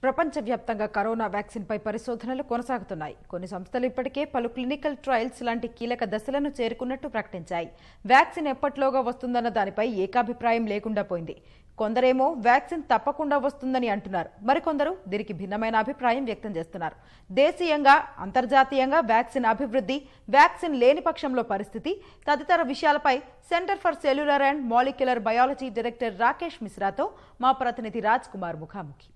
ప్రపంచవ్యాప్తంగా corona vaccine పై పరిశోధనలు కొనసాగుతున్నాయి. కొన్ని సంస్థలు ఇప్పటికే పలు క్లినికల్ ట్రయల్స్ లాంటి కీలక దశలను చేరుకున్నట్టు ప్రకటించాయి. వ్యాక్సిన్ ఎప్పట్లోగా వస్తుందన్న దానిపై ఏకాభిప్రాయం లేకుండా పోయింది. కొందరేమో వ్యాక్సిన్ తప్పకుండా వస్తుందని అంటున్నారు. మరికొందరు దీనికి భిన్నమైన అభిప్రాయం వ్యక్తం చేస్తున్నారు. దేశీయంగా, అంతర్జాతీయంగా వ్యాక్సిన్ అభివృద్ధి, వ్యాక్సిన్ లేని పక్షంలో పరిస్థితి తదితర విషయాలపై centre for cellular and molecular biology director Rakesh మిశ్రాతో మా ప్రతినిధి రాజ్ కుమార్ ముఖాముఖి.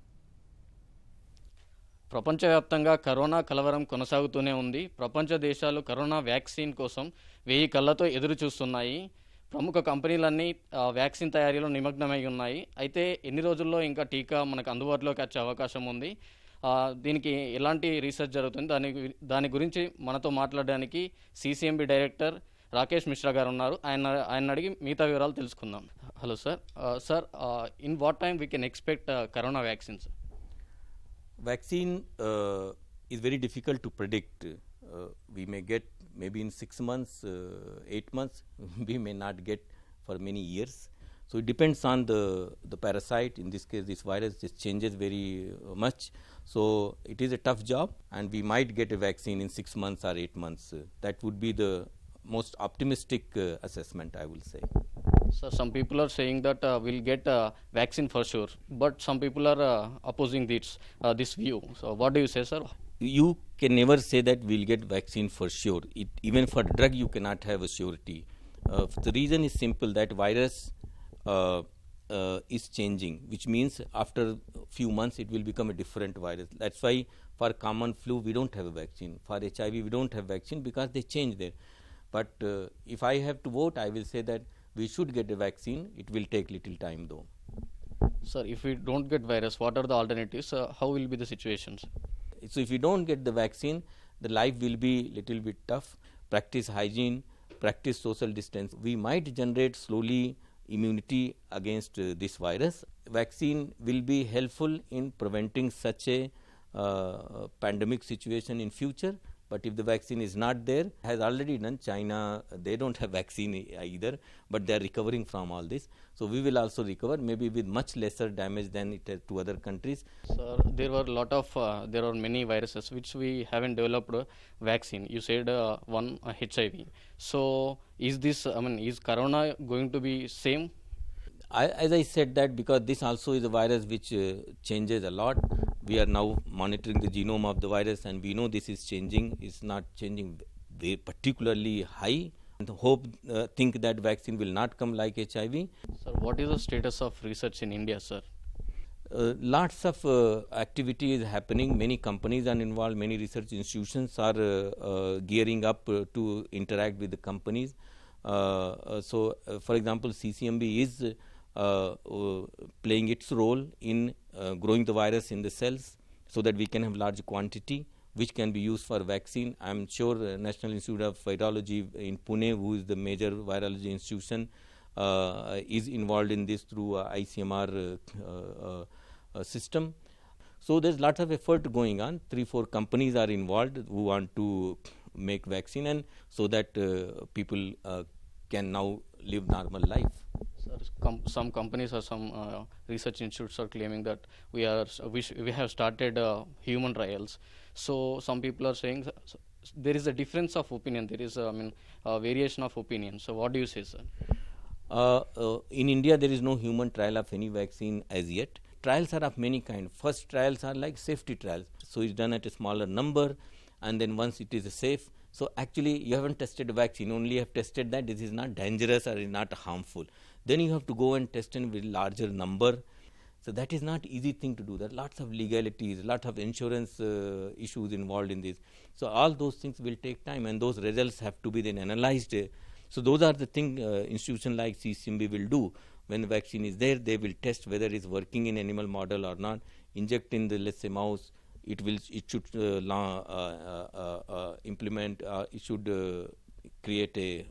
ప్రపంచవ్యాప్తంగా కరోనా కలవరం కొనసాగుతూనే ఉంది. ప్రపంచ దేశాలు కరోనా వ్యాక్సిన్ కోసం 1000 కళ్ళతో ఎదురు చూస్తున్నాయి. ప్రముఖ కంపెనీలన్నీ వ్యాక్సిన్ తయారీలో నిమగ్నమై ఉన్నాయి. అయితే ఎన్ని రోజుల్లో ఇంకా టీకా మనకు అందుబాటులోకి వచ్చే అవకాశం ఉంది? దీనికి ఎలాంటి రీసెర్చ్ జరుగుతుంది? దాని గురించి మనతో మాట్లాడడానికి CCMB డైరెక్టర్ రాకేష్ మిశ్రా గారు ఉన్నారు. ఆయన అడిగి మిగతా వివరాలు తెలుసుకుందాం. Hello sir. Sir, in what time we can expect corona vaccines? Vaccine is very difficult to predict. We may get maybe in 6 months, 8 months, we may not get for many years. So it depends on the parasite. In this case, this virus just changes very much. So it is a tough job, and we might get a vaccine in 6 months or 8 months. That would be the most optimistic assessment, I will say. So some people are saying that we'll get vaccine for sure, but some people are opposing this view. So what do you say, sir? You can never say that we'll get vaccine for sure. Even for drug, you cannot have a surety. The reason is simple, that virus is changing, which means after a few months it will become a different virus. That's why for common flu we don't have a vaccine. For HIV we don't have vaccine because they change there. But if I have to vote, I will say that we should get a vaccine. It will take little time though. Sir, if we don't get virus, what are the alternatives? How will be the situations? So if we don't get the vaccine, the life will be little bit tough. Practice hygiene, practice social distance. We might generate slowly immunity against this virus. Vaccine will be helpful in preventing such a pandemic situation in future. But if the vaccine is not there, has already done. China, they don't have vaccine either, but they are recovering from all this. So we will also recover, maybe with much lesser damage than it has to other countries. Sir, there are many viruses which we haven't developed vaccine. You said one HIV. So is corona going to be same? As I said that, because this also is a virus which changes a lot. We are now monitoring the genome of the virus, and we know this is changing. It's not changing very particularly high. And think that vaccine will not come like HIV. Sir, what is the status of research in India, sir? Lots of activity is happening. Many companies are involved. Many research institutions are gearing up to interact with the companies. For example, CCMB is playing its role in growing the virus in the cells so that we can have large quantity which can be used for vaccine. I am sure National Institute of Virology in Pune, who is the major virology institution, is involved in this through ICMR system. So there's lots of effort going on. 3-4 companies are involved who want to make vaccine, and so that people can now live normal life. Sir, some companies or some research institutes are claiming that we have started human trials. So some people are saying there is a difference of opinion. There is a variation of opinion. So what do you say, sir? In India, there is no human trial of any vaccine as yet. Trials are of many kinds. First trials are like safety trials. So it's done at a smaller number, and then once it is safe. So actually you haven't tested a vaccine, only you have tested that this is not dangerous or is not harmful. Then you have to go and test in with larger number. So that is not easy thing to do. There are lots of legalities, lots of insurance issues involved in this. So all those things will take time, and those results have to be then analyzed. So those are the things institution like CCMB will do. When the vaccine is there, they will test whether it is working in animal model or not. Inject in the, let's say, mouse. It should implement. It should create a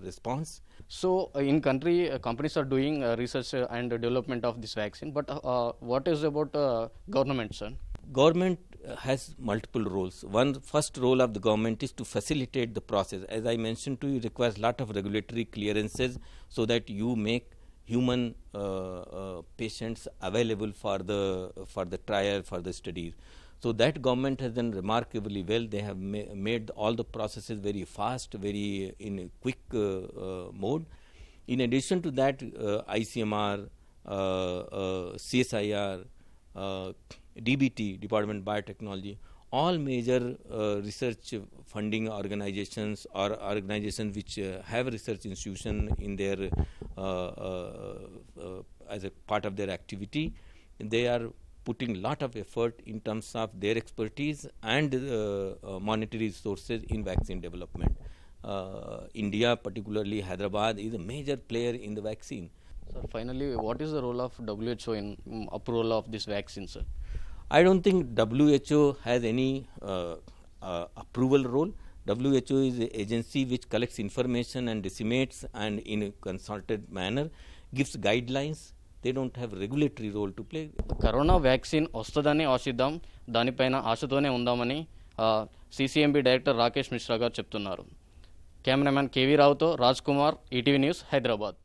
response. So in country, companies are doing research and development of this vaccine. But what is about government, sir? Government has multiple roles. First role of the government is to facilitate the process. As I mentioned to you, it requires lot of regulatory clearances so that you make human patients available for the trial, for the studies. So that government has done remarkably well. They have made all the processes very fast, very in a quick mode. In addition to that, ICMR, CSIR, DBT, Department of Biotechnology, all major research funding organizations or organizations which have research institution in their as a part of their activity, they are putting lot of effort in terms of their expertise and monetary resources in vaccine development. India, particularly Hyderabad, is a major player in the vaccine. Sir, finally, what is the role of WHO in approval of this vaccine, sir? I don't think WHO has any approval role. WHO is an agency which collects information and disseminates, and in a consulted manner gives guidelines. They don't have regulatory role to play. Corona vaccine వస్తుందని ఆశిద్దాం, దానిపైన ఆశతోనే ఉందామని CCMB director Rakesh Mishra గారు చెప్తున్నారు. Cameraman KV రావుతో Raj Kumar, ETV news, Hyderabad.